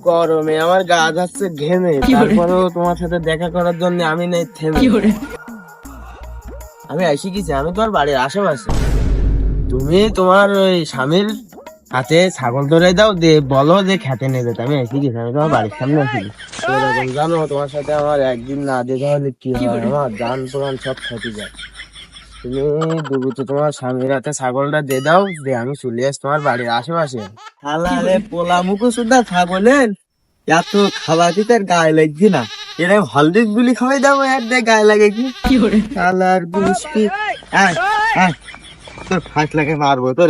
গরমে আমার গা যাচ্ছে ঘেমে, তারপরেও তোমার সাথে দেখা করার জন্য আমি নেই থেমে। আমি এসে গেছি, আমি তোমার বাড়ির আশেপাশে। তুমি তোমার ওই স্বামীর হাতে ছাগল ধরে দাও, দিয়ে বলো যে খেতে নিয়ে যেতে। আমি এসে গেছি, আমি তোমার বাড়ির সামনে এসে গেছি। এরকম জানো, তোমার সাথে আমার একদিন না দেখা হলে কি হয়, আমার জান প্রাণ সব ক্ষতি যায়। তুমি দ্রুত তোমার স্বামীর হাতে ছাগলটা দিয়ে দাও, দিয়ে আমি চলে আসি তোমার বাড়ির আশেপাশে। হালালে পোলা মুখো সুদ্ধা ছাগলের এত খাবার দিতে গায়ে লাগছি না। এরা হলদিস গুলি খাওয়াই দাও, আর দিয়ে গায়ে লাগে কি শালার গুষ্টি। তোর ফাঁস লাগে মারবো তোর।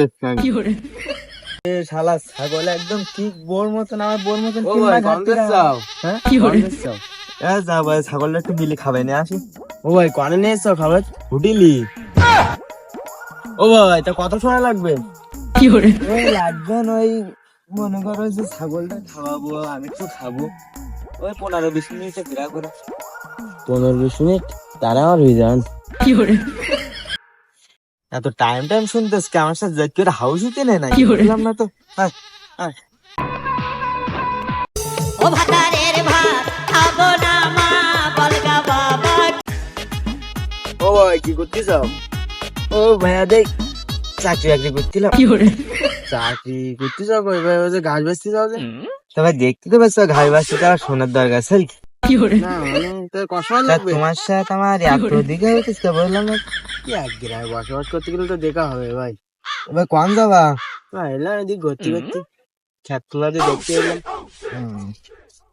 শালা ছাগল একদম ঠিক বোর মতন, আমার বোর মতন। যা ভাই, ছাগলটা একটু বিলি খাবে না আসি। ও ভাই, কনে নিয়ে এসছো খাবার? হোটেলি। ও ভাই, তা কত সময় লাগবে? লাগবে ওই মনে করো যে ছাগলটা খাওয়াবো, আমি একটু খাবো, ওই 15-20 মিনিটে ঘোরা করে। 15-20 মিনিট তারা আমার হয়ে যান। এত টাইম শুনতেছ কি? আমার সাথে যাই করে হাউস হতে নেই না, বললাম না তো। ও ভাই, কি করতেছ? ও ভাইয়া, দেখ চাকরি বাকরি করছিলাম। চাকরি করতেছ কই ভাই? ওই যে ঘাস বাঁচতে যাও যে। তবে দেখতে তো পাচ্ছ ঘাস বাঁচতে তো আর শোনার দরকার আছে কি? তোমার সাথে আমার এত দিকে হইতেছে, বললাম না কি এক গ্রামে বসবাস করতে গেলে তো দেখা হবে ভাই। ভাই কোন যাবা? এলাম এদিক ঘুরতে ঘুরতে, খেত তোলা দিয়ে দেখতে এলাম।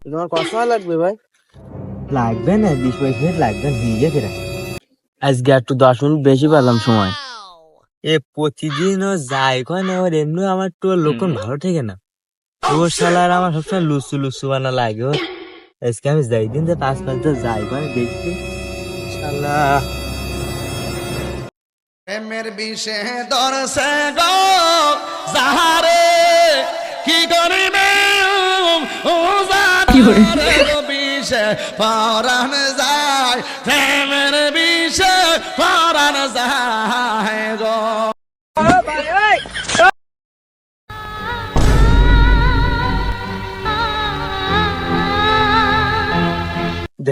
তোমার কত সময় লাগবে ভাই? লাগবে না 20-22 মিনিট লাগবে, ভিজে ফেরা। আজকে একটু 10 মিনিট বেশি পেলাম সময়। এ প্রতিদিন ও যায় ওখানে, ওর এমনি আমার তো লোকন ভালো থেকে না। ওর শালার আমার সবসময় লুচু লুচু বানা লাগে। ওর আজকে আমি যাই দিন যে 5-5 যাই ওখানে দেখতে। শালা প্রেমের বিষে দরসে গো যাহারে কি করিবে ও জাহারে বিষে পরাণ যায়, প্রেমের বিষে পরাণ যায় গো।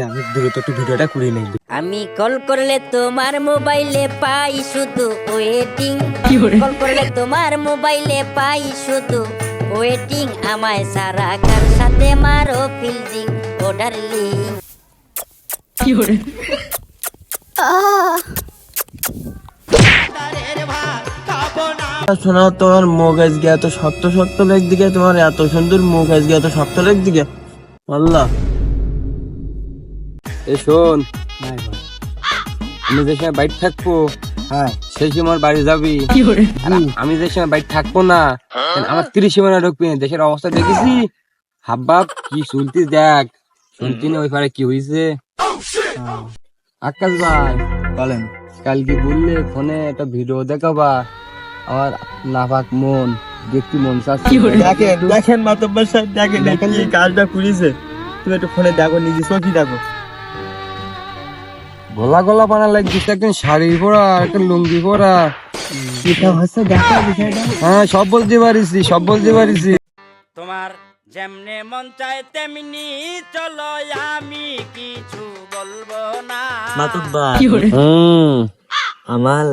আমি দ্রুত একটু ভিডিওটা করে নেই। আমি কল করলে তোমার মোবাইলে পাই শুধু ওয়েটিং, কল করলে তোমার মোবাইলে পাই শুধু ওয়েটিং, আমায় সারা কার সাথে মারো ফিল্ডিং ও ডার্লিং। শোনা, তোমার মুখ আজকে এত শক্ত শক্ত একদিকে, তোমার এত সুন্দর মুখ আজকে এত শক্ত একদিকে। আল্লাহ, এ শোন, আমি যে সময় বাইরে থাকবো, হ্যাঁ সেই সময় বাড়ি যাবি। আর আমি যে সময় বাইরে থাকবো না, আমার 30 সীমানা ঢুকবি। দেশের অবস্থা দেখেছি, হাবভাব কি শুনতি দেখ, শুনতি না ওই পারে কি হয়েছে। আকাশ ভাই বলেন। কালকে বললে ফোনে একটা ভিডিও দেখাবা, আমার নাপাক মন দেখতে মন চাচ্ছে। দেখেন মাতব্বর সাহেব, দেখেন এই কাজটা করেছে। তুমি একটু ফোনে দেখো, নিজে চোখই দেখো। গলা গলা বানা লাগছে, একদিন শাড়ি পরা, একটা লুঙ্গি পরা। হ্যাঁ, সব বলতে পারিছি, সব বলতে পারিছি। তোমার যেমনে মন চায় তেমনি চলো, আমি কিছু বলবো না। মাতব্বর আমার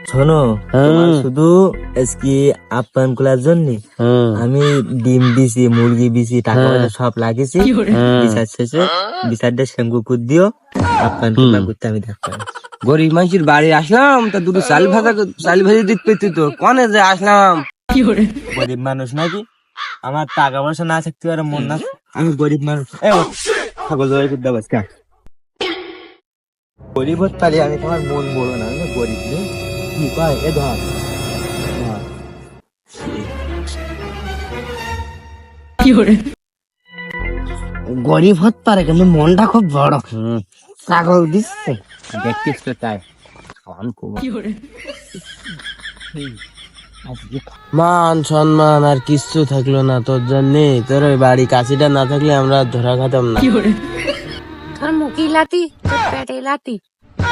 শোনো, শুধু আজকে আপ্যায়ন করার জন্য আমি ডিম দিছি, মুরগি দিছি, টাকা পয়সা সব লাগিয়েছি। বিচার শেষে বিচারটা শ্যাম্পু করে দিও, আপ্যায়ন করতে আমি দেখবো। গরিব মানুষের বাড়ি আসলাম, তা দুটো চাল ভাজি দিতে পেতি তো, কনে যে আসলাম। গরিব মানুষ নাকি? আমার টাকা পয়সা না থাকতে পারে মন না, আমি গরিব মানুষ। ছাগল জবাই করতে পারছি না, গরিব হতে পারি আমি, তোমার মন বলো না, আমি গরিব নেই। কি কয় এ ধর গরিব হতে পারে কিন্তু মনটা খুব বড়। ছাগল দিচ্ছে দেখতিস তো তাই। মান সম্মান আর কিচ্ছু থাকলো না তোর জন্য। তোর ওই বাড়ি কাছিটা না থাকলে আমরা ধরা খাতাম না। তোর মুখি লাতি, তোর পেটে লাতি,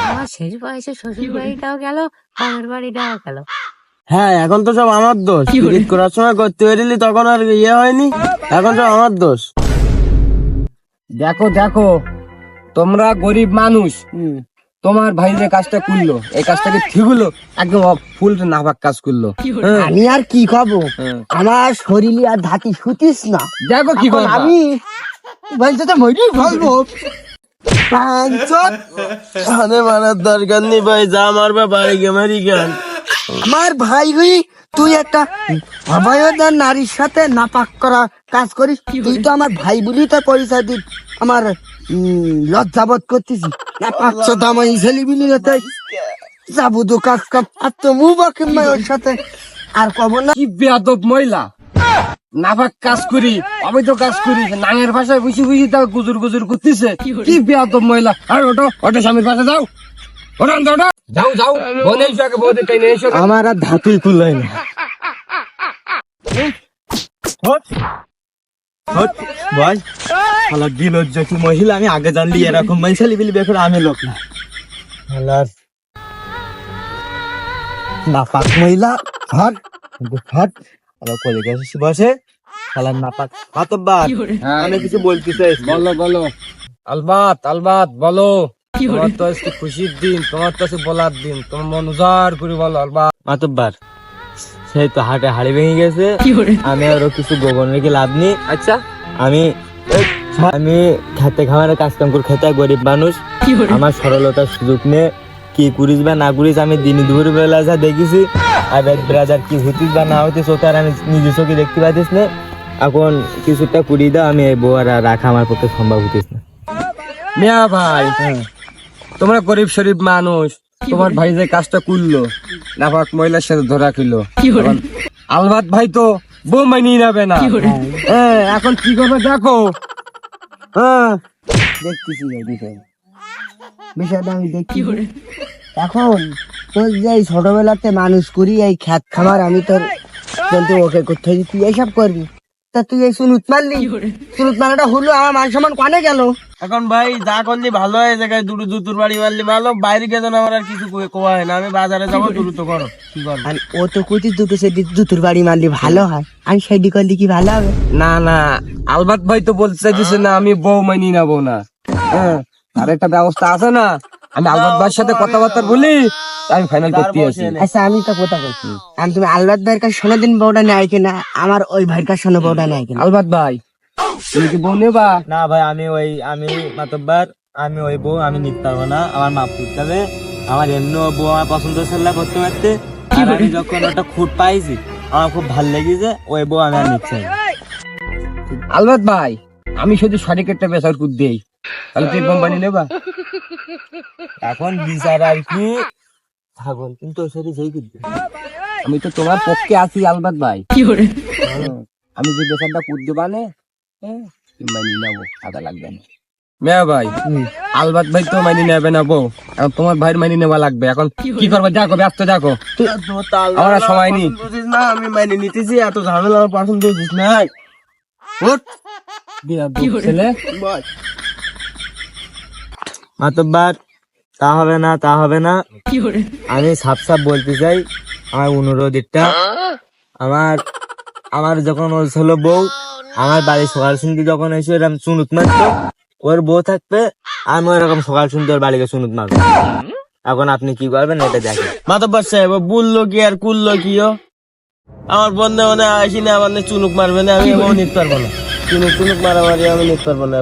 আমার শেষ বয়সে শ্বশুর বাড়িটাও গেল, বাবার বাড়িটাও গেল। হ্যাঁ, এখন তো সব আমার দোষ। করার সময় করতে পারিলি তখন আর ইয়ে হয়নি, এখন সব আমার দোষ। দেখো দেখো, তোমরা গরিব মানুষ, তোমার ভাই যে কাজটা করলো এই কাজটাকে ঠিক হলো, একদম ফুল নাপাক কাজ করলো। হ্যাঁ, আমি আর কি খাবো, আমার শরীরে আর ধাতি শুতিস না। দেখো কি এখন করবা। আমি বলতে তো মরি বলবো মারার দরকার নেই ভাই, যা মারবা বাড়ি গে মারি গান। আমার ভাই হই তুই একটা অবয়দার নারীর সাথে নাপাক করা কাজ করিস, তুই তো আমার ভাই বলি তোর পরিচয় দিস, আমার লজ্জাবোধ করতেছি। নাপাকছ দামাই ছেলে বিলি তাই যাবো তো কাজ কাপ আর তো মুবাকে ওর সাথে আর কব না। কি বেয়াদব মহিলা, নাপাক কাজ করি, অবৈধ কাজ করি, নাঙের ভাষায় বুঝি বুঝি তাও গুজুর গুজুর করতেছে। কি বেয়াদব মহিলা। আর ওটো ওটো স্বামীর পাশে যাও, ওটা ওটা যাও যাও, বোনের সাথে বোনের টাইনে এসো। আমার আর ধাতুই খুলয় না। ভাই শালা বিলজ্জতি মহিলা, আমি আগে জানলি এরকম মাইসালি বিলি বের করে আমি লোক না। শালার নাপাক মহিলা, হট হট আবার কলে গেছে বসে শালার নাপাক হাতবার। আমি কিছু বলতে চাই, বলো বলো। আলবাত আলবাত বলো। তোমার তো আজকে খুশির দিন, তোমার তো আজকে বলার দিন, তোমার মন উজাড় করে বলো আলবাত। মাতব্বার সেই তো হাটে হাড়ি ভেঙে গেছে, আমি আরো কিছু গোবর রেখে লাভ নেই। আচ্ছা, আমি আমি খেতে খামারে কাজ কাম করে খেতে গরিব মানুষ, আমার সরলতার সুযোগ নিয়ে কি করিস বা না করিস আমি দিন দুপুর বেলা যা দেখেছি, আর ব্রাদার কি হতিস বা না হতিস ওকে আর আমি নিজের চোখে দেখতে পাইতিস না। এখন কিছুটা করিয়ে দাও, আমি এই বউ আর রাখা আমার পক্ষে সম্ভব হতিস না। মিয়া ভাই, তোমরা গরিব শরীফ মানুষ, তোমার ভাই যে কাজটা করলো নাপাক মহিলার সাথে ধরা খেলো, এখন আলবাত ভাই তো বউ মানিয়ে নেবে না। হ্যাঁ, এখন কি করবে দেখো। হ্যাঁ দেখতেছি বিষয়টা আমি দেখি। এখন তোর যে এই ছোটবেলাতে মানুষ করি এই খ্যাত খামার, আমি তোর কিন্তু ওকে করতে তুই এইসব করবি, তা তুই এই সুনুত মারলি, সুনুত মারাটা হলো আমার মান সম্মান কানে গেল। এখন ভাই যা করলি ভালো হয়, জায়গায় দুটো জুতুর বাড়ি মারলি ভালো, বাইরে গেছে আমার আর কিছু কোয়া হয় না, আমি বাজারে যাবো দ্রুত করো কি করবো। আর ও তো কতি দুটো সেটি জুতুর বাড়ি মারলি ভালো হয়, আমি সেটি করলি কি ভালো হবে? না না, আলবাত ভাই তো বলতে চাইতেছে না আমি বউ মানিয়ে নেবো না। হ্যাঁ, আর একটা ব্যবস্থা আছে না, আমি আলবাত ভাইয়ের সাথে কথাবার্তা বলি, আমি ফাইনাল করতে আছি। আচ্ছা আমি তো কথা বলছি, আমি তুমি আলবাত ভাইয়ের কাছে শোনো দিন বউটা নেয় কিনা, আমার ওই ভাইয়ের কাছে শোনো বউটা নেয় কিনা। আলবাত ভাই, তুমি কি বউ নেবা? না ভাই, আমি মাতব্বার, আমি ওই বউ আমি নিতে পারবো না, আমার মাপ করতে হবে। আমার এমনি বউ আমার পছন্দ ছিল করতে পারতে, আর আমি যখন ওটা খুঁট পাইছি আমার খুব ভালো লেগেছে, ওই বউ আমি আর নিচ্ছি না। আলবাত ভাই, আমি শুধু সঠিক একটা বেসার কুদ দেই, তাহলে তুই কোম্পানি নেবা? এখন বিচার আর কি ছাগল, কিন্তু ওর সাথে যেই করবে আমি তো তোমার পক্ষে আছি আলবাত ভাই। আমি যে বেসারটা কুদ দেবা নে, মাইনি নেবো, আদা লাগবে না। মেয়া ভাই, আলবাত ভাই তো মাইনি নেবে না বউ, এখন তোমার ভাইয়ের মাইনি নেওয়া লাগবে। এখন কি করবো দেখো, ব্যস্ত দেখো, আমার আর সময় নেই। না আমি মাইনে নিতেছি, এত ঝামেলা আমার পছন্দ হচ্ছিস না। ছেলে মাতব্বার তা হবে না, তা হবে না, আমি সাপ সাপ বলতে চাই আমার অনুরোধ একটা, আমার যখন ওর ছিল বউ, আমার বাড়ি সকাল শুনতে যখন এসে এরকম চুনুত মারতো, ওর বউ থাকবে, আমি ওরকম সকাল শুনতে ওর বাড়িকে চুনুত মারবো। এখন আপনি কি করবেন এটা দেখেন। মাতব্বার সাহেব বললো কি আর করলো কি, আমার বন্ধু মানে আসি না, আমার চুনুক মারবে না, আমি এমন নিতে পারবো না, চুনুক মারামারি আমি নিতে পারবো না।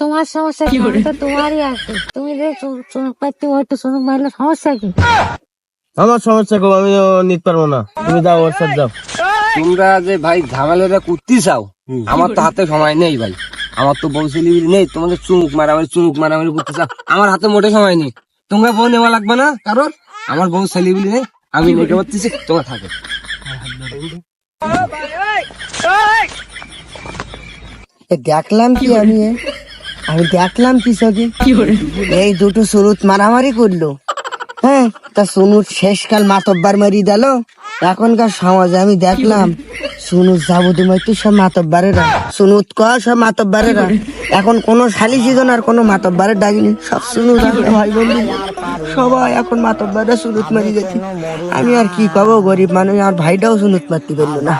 তোমার সমস্যা কি? আমি তো তোমারই আছে, তুমি যে চুনুক পাইতে ওই তো চুনুক মারলে সমস্যা কি? আমার সমস্যা কম, আমি নিতে পারবো না, তুমি যাও ওর সাথে যাও। তোমরা যে ভাই ঝামেলাটা করতে চাও, আমার তো হাতে সময় নেই ভাই, আমার তো বউ ছেলে নেই, তোমাদের চুমুক মারামারি করতে চাও, আমার হাতে মোটে সময় নেই। তোমরা বউ নেওয়া লাগবে না, কারণ আমার বউ ছেলে নেই, আমি নিতে পারতেছি, তোমরা থাকে। দেখলাম কি আমি দেখলাম কি সকি এই দুটো সুনুত মারামারি করলো। হ্যাঁ, তা সুনুত শেষকাল মাতব্বার মারি দিল। এখনকার সমাজে আমি দেখলাম সুনুত যাবতীয় সব মাতব্বারেরা, সুনুত কয়া সব মাতব্বারেরা। এখন কোনো শালিশি জন আর কোনো মাতব্বারের ডাকিনি, সব সুনুত ভাই বন্ধু সবাই এখন মাতব্বাররা সুনুত মারি গেছে। আমি আর কি কব, গরিব মানুষ, আমার ভাইটাও সুনুত মারতে পারলো না।